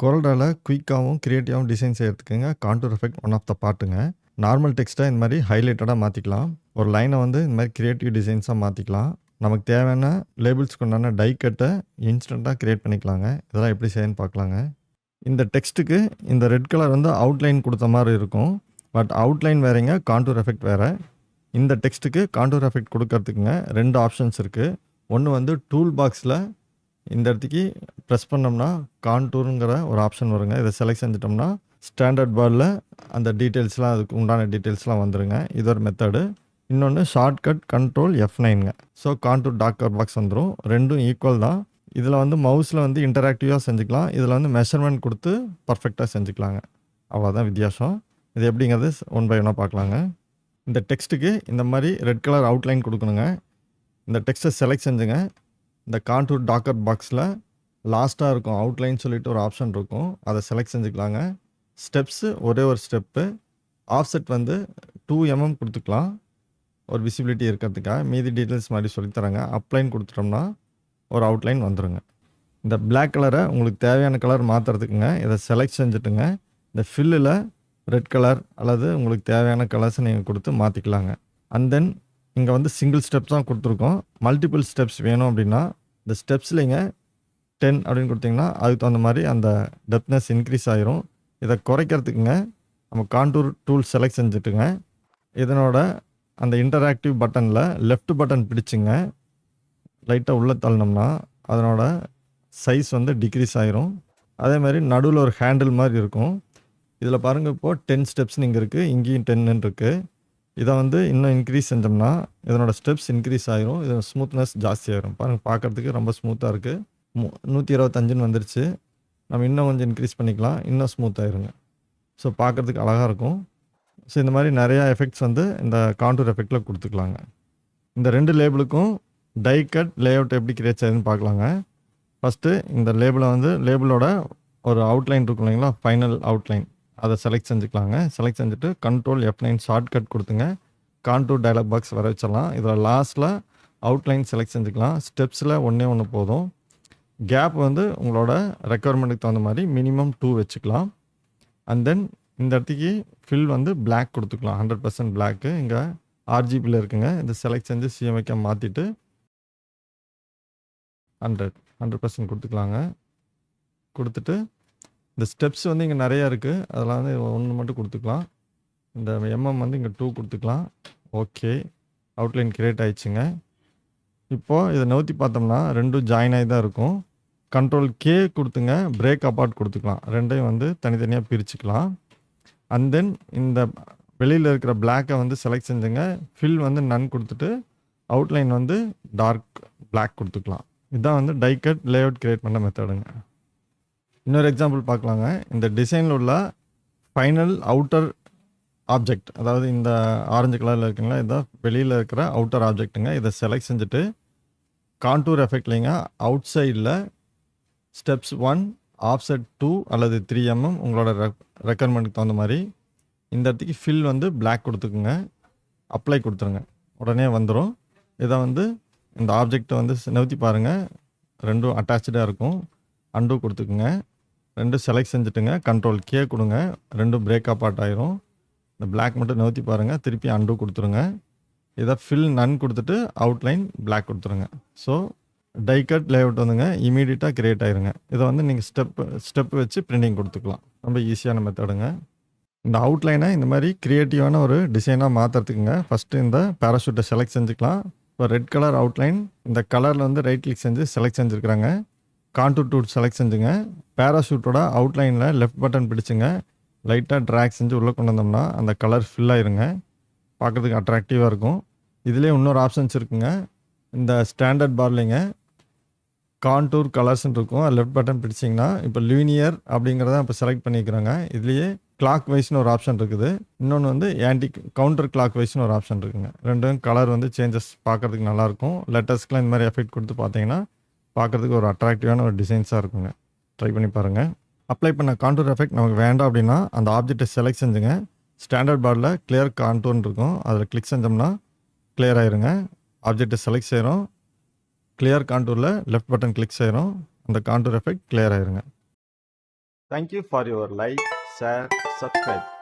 Coreldraல குயிக்காவும், கிரியேட்டிவாவும் டிசைன் செய்றதுக்குங்க contour effect one of the பார்ட்டுங்க. நார்மல் டெக்ஸ்ட்ட இந்த மாரி ஹைலைட்டடா மாத்திக்கலாம். ஒரு லைன வந்து இந்த மாரி கிரியேட்டிவ் டிசைன்ஸா மாத்திக்கலாம். நமக்கு தேவையான லேபிள்ஸ்க்கு உண்டான டை கட்ட இன்ஸ்டன்ட்டா கிரியேட் பண்ணிக்கலாங்க. இதெல்லாம் எப்படி செய்யணும்னு பார்க்கலாங்க. இந்த டெக்ஸ்ட்டுக்கு இந்த ரெட் கலர் வந்து அவுட்லைன் குடுத்த மாரி இருக்கும். பட் அவுட்லைன் வேறங்க, கான்டூர் எஃபெக்ட் வேற. இந்த டெக்ஸ்ட்டுக்கு கான்டூர் எஃபெக்ட் குடுக்கறதுக்குங்க 2 ஆப்ஷன்ஸ் இருக்கு. ஒண்ணு வந்து டூல் பாக்ஸ்ல இந்த இடத்துக்கு பிரஸ் பண்ணோம்னா கான்டூருங்கிற ஒரு ஆப்ஷன் வருங்க. இதை செலக்ட் செஞ்சுட்டோம்னா ஸ்டாண்டர்ட் பார்ல அந்த டீட்டெயில்ஸ்லாம் அதுக்கு உண்டான டீட்டெயில்ஸ்லாம் வந்துருங்க. இது ஒரு மெத்தடு. இன்னொன்று ஷார்ட்கட் கண்ட்ரோல் F9ங்க. ஸோ கான்டூர் டாக்கர் பாக்ஸ் வந்துடும். ரெண்டும் ஈக்குவல் தான். இதில் வந்து மவுஸில் வந்து இன்டராக்டிவாக செஞ்சுக்கலாம். இதில் வந்து மெஷர்மெண்ட் கொடுத்து பர்ஃபெக்டாக செஞ்சுக்கலாங்க. அவ்வளோதான் வித்தியாசம். இது எப்படிங்கிறது ஒன் பை ஒன்னாக பார்க்கலாங்க. இந்த டெக்ஸ்ட்டுக்கு இந்த மாதிரி ரெட் கலர் அவுட்லைன் கொடுக்கணுங்க. இந்த டெக்ஸ்ட்டை செலக்ட் செஞ்சுங்க. இந்த கான்டூர் டாக்கர் பாக்ஸில் லாஸ்ட்டாக இருக்கும் அவுட்லைன் சொல்லிட்டு ஒரு ஆப்ஷன் இருக்கும். அதை செலக்ட் செஞ்சுக்கலாங்க. ஸ்டெப்ஸு ஒரே ஒரு ஸ்டெப்பு. ஆஃப்செட் வந்து 2 mm கொடுத்துக்கலாம். ஒரு விசிபிலிட்டி இருக்கிறதுக்காக. மீதி டீட்டெயில்ஸ் மாதிரி சொல்லித்தராங்க. அப்ளைன் கொடுத்துட்டோம்னா ஒரு அவுட்லைன் வந்துடுங்க. இந்த பிளாக் கலரை உங்களுக்கு தேவையான கலர் மாற்றுறதுக்குங்க இதை செலக்ட் செஞ்சுட்டுங்க. இந்த ஃபில்லில் ரெட் கலர் அல்லது உங்களுக்கு தேவையான கலர்ஸை நீங்கள் கொடுத்து மாற்றிக்கலாங்க. அண்ட் தென் இங்கே வந்து சிங்கிள் ஸ்டெப்ஸ் தான் கொடுத்துருக்கோம். மல்டிபிள் ஸ்டெப்ஸ் வேணும் அப்படின்னா இந்த ஸ்டெப்ஸ்லிங்க 10 அப்படின்னு கொடுத்தீங்கன்னா அதுக்கு தகுந்த மாதிரி அந்த டெப்த்னஸ் இன்க்ரீஸ் ஆகிரும். இதை குறைக்கிறதுக்குங்க நம்ம கான்டூர் டூல் செலக்ட் செஞ்சுட்டுங்க. இதனோட அந்த இன்டராக்டிவ் பட்டனில் லெஃப்ட் பட்டன் பிடிச்சிங்க லைட்டாக உள்ளே தள்ளினோம்னா அதனோட சைஸ் வந்து டிக்ரீஸ் ஆகிரும். அதே மாதிரி நடுவில் ஒரு ஹேண்டில் மாதிரி இருக்கும். இதில் பாருங்கள், இப்போது 10 ஸ்டெப்ஸ் இங்கே இருக்குது, இங்கேயும் 10 இருக்குது. இதை வந்து இன்னும் இன்க்ரீஸ் செஞ்சோம்னா இதனோட ஸ்டெப்ஸ் இன்க்ரீஸ் ஆகிரும். இதோட ஸ்மூத்னஸ் ஜாஸ்தி ஆகிரும். பாருங்கள், பார்க்குறதுக்கு ரொம்ப ஸ்மூத்தாக இருக்குது. 125 வந்துருச்சு. நம்ம இன்னும் கொஞ்சம் இன்க்ரீஸ் பண்ணிக்கலாம். இன்னும் ஸ்மூத் ஆயிருங்க. ஸோ பார்க்குறதுக்கு அழகாக இருக்கும். ஸோ இந்த மாதிரி நிறையா எஃபெக்ட்ஸ் வந்து இந்த கான்டூர் எஃபெக்டில் கொடுத்துக்கலாங்க. இந்த 2 லேபிளுக்கும் டை கட் லேஅவுட் எப்படி கிரியேட் செய்யுதுன்னு பார்க்கலாங்க. ஃபஸ்ட்டு இந்த லேபிளை வந்து லேபிளோட ஒரு அவுட்லைன் இருக்கும் இல்லைங்களா, ஃபைனல் அவுட்லைன், அதை செலக்ட் செஞ்சுக்கலாங்க. செலக்ட் செஞ்சுட்டு கண்ட்ரோல் F9 ஷார்ட்கட் கொடுத்துங்க. கான்டூர் டயலாக் பாக்ஸ் வர வச்சிடலாம். இதில் லாஸ்ட்டில் அவுட்லைன் செலக்ட் செஞ்சுக்கலாம். ஸ்டெப்ஸில் ஒன்று போதும். கேப் வந்து உங்களோட ரெக்குவயர்மெண்ட்டுக்கு தகுந்த மாதிரி மினிமம் 2 வச்சுக்கலாம். அண்ட் தென் இந்த இடத்துக்கு ஃபில் வந்து பிளாக் கொடுத்துக்கலாம். 100% பிளாக்கு இங்கே RGBயில் இருக்குங்க. இந்த செலக்ட் செஞ்சு CMYK மாற்றிட்டு 100% கொடுத்துக்கலாங்க. கொடுத்துட்டு இந்த ஸ்டெப்ஸ் வந்து இங்கே நிறையா இருக்குது. அதெல்லாம் வந்து 1 மட்டும் கொடுத்துக்கலாம். இந்த வந்து இங்கே 2 கொடுத்துக்கலாம். ஓகே, அவுட்லைன் கிரியேட் ஆயிடுச்சுங்க. இப்போது இதை நவுத்தி பார்த்தோம்னா 2 ஜாயின் ஆகி தான் இருக்கும். கண்ட்ரோல் K கொடுத்துங்க, பிரேக் அப்பார்ட் கொடுத்துக்கலாம். ரெண்டையும் வந்து தனித்தனியாக பிரிச்சுக்கலாம். அண்ட் தென் இந்த வெளியில் இருக்கிற பிளாக்கை வந்து செலக்ட் செஞ்சுங்க. ஃபில் வந்து நன் கொடுத்துட்டு அவுட்லைன் வந்து டார்க் பிளாக் கொடுத்துக்கலாம். இதுதான் வந்து டை கட் லேஅவுட் கிரியேட் பண்ண மெத்தடுங்க. இன்னொரு எக்ஸாம்பிள் பார்க்கலாங்க. இந்த டிசைனில் உள்ள ஃபைனல் அவுட்டர் ஆப்ஜெக்ட், அதாவது இந்த ஆரஞ்சு கலரில் இருக்குங்களா, இதுதான் வெளியில் இருக்கிற அவுட்டர் ஆப்ஜெக்ட்டுங்க. இதை செலக்ட் செஞ்சுட்டு கான்டூர் எஃபெக்ட்லிங்க அவுட் சைடில் ஸ்டெப்ஸ் 1 ஆஃப்செட் 2 அல்லது 3 mm உங்களோட ரெக்குவயர்மெண்ட்டுக்கு தகுந்த மாதிரி இந்த இடத்துக்கு ஃபில் வந்து பிளாக் கொடுத்துக்குங்க. அப்ளை கொடுத்துருங்க. உடனே வந்துடும். இதை வந்து இந்த ஆப்ஜெக்டை வந்து நவுத்தி பாருங்கள். 2 அட்டாச்சாக இருக்கும். அண்டு கொடுத்துக்குங்க. 2 செலக்ட் செஞ்சுட்டுங்க. கண்ட்ரோல் K கொடுங்க. 2 பிரேக் அப்பார்ட் ஆயிரும். இந்த பிளாக் மட்டும் நவுத்தி பாருங்கள். திருப்பி அண்டு கொடுத்துருங்க. இதை ஃபில் நன் கொடுத்துட்டு அவுட்லைன் பிளாக் கொடுத்துருங்க. ஸோ டை கட் லேஅவுட் வந்துங்க இமீடியட்டாக கிரியேட் ஆயிருங்க. இதை வந்து நீங்கள் ஸ்டெப் வச்சு பிரிண்டிங் கொடுத்துக்கலாம். ரொம்ப ஈஸியான மெத்தடுங்க. இந்த அவுட்லைனை இந்த மாதிரி க்ரியேட்டிவான ஒரு டிசைனாக மாற்றுறதுக்குங்க ஃபஸ்ட்டு இந்த பேராஷூட்டை செலக்ட் செஞ்சுக்கலாம். இப்போ ரெட் கலர் அவுட்லைன் இந்த கலரில் வந்து ரைட் கிளிக் செஞ்சு செலக்ட் செஞ்சுருக்குறாங்க. கான்டூர் டூல் செலக்ட் செஞ்சுங்க. பேராஷூட்டோட அவுட்லைனில் லெஃப்ட் பட்டன் பிடிச்சுங்க. லைட்டாக ட்ராக் செஞ்சு உள்ளே கொண்டு வந்தோம்னா அந்த கலர் ஃபில் ஆயிருங்க. பார்க்குறதுக்கு அட்ராக்டிவாக இருக்கும். இதுலேயே இன்னொரு ஆப்ஷன்ஸ் இருக்குங்க. இந்த ஸ்டாண்டர்ட் பார்லிங்க கான்டூர் கலர்ஸ்ன்னு இருக்கும். லெஃப்ட் பட்டன் பிடிச்சிங்கன்னா இப்போ லீனியர் அப்படிங்கிறத இப்போ செலக்ட் பண்ணிக்கிறாங்க. இதுலேயே கிளாக் வைஸ்னு ஒரு ஆப்ஷன் இருக்குது. இன்னொன்று வந்து கவுண்டர் கிளாக் வைஸ்னு ஒரு ஆப்ஷன் இருக்குங்க. ரெண்டும் கலர் வந்து சேஞ்சஸ் பார்க்குறதுக்கு நல்லாயிருக்கும். லெட்டர்ஸ்க்குலாம் இந்த மாதிரி எஃபெக்ட் கொடுத்து பார்த்தீங்கன்னா பார்க்குறதுக்கு ஒரு அட்ராக்டிவான ஒரு டிசைன்ஸாக இருக்குங்க. ட்ரை பண்ணி பாருங்கள். அப்ளை பண்ண கான்டூர் எஃபெக்ட் நமக்கு வேண்டாம் அப்படின்னா அந்த ஆப்ஜெக்டை செலக்ட் செஞ்சுங்க. ஸ்டாண்டர்ட் பார்டில் கிளியர் கான்டூர்னு இருக்கும். அதில் கிளிக் செஞ்சோம்னா கிளியர் ஆயிருங்க. ஆப்ஜெக்டை செலக்ட் செய்கிறோம். கிளியர் கான்டூரில் லெஃப்ட் பட்டன் கிளிக் செய்கிறோம். அந்த கான்டூர் எஃபெக்ட் கிளியர் ஆயிருங்க. Thank you for your like, share, subscribe.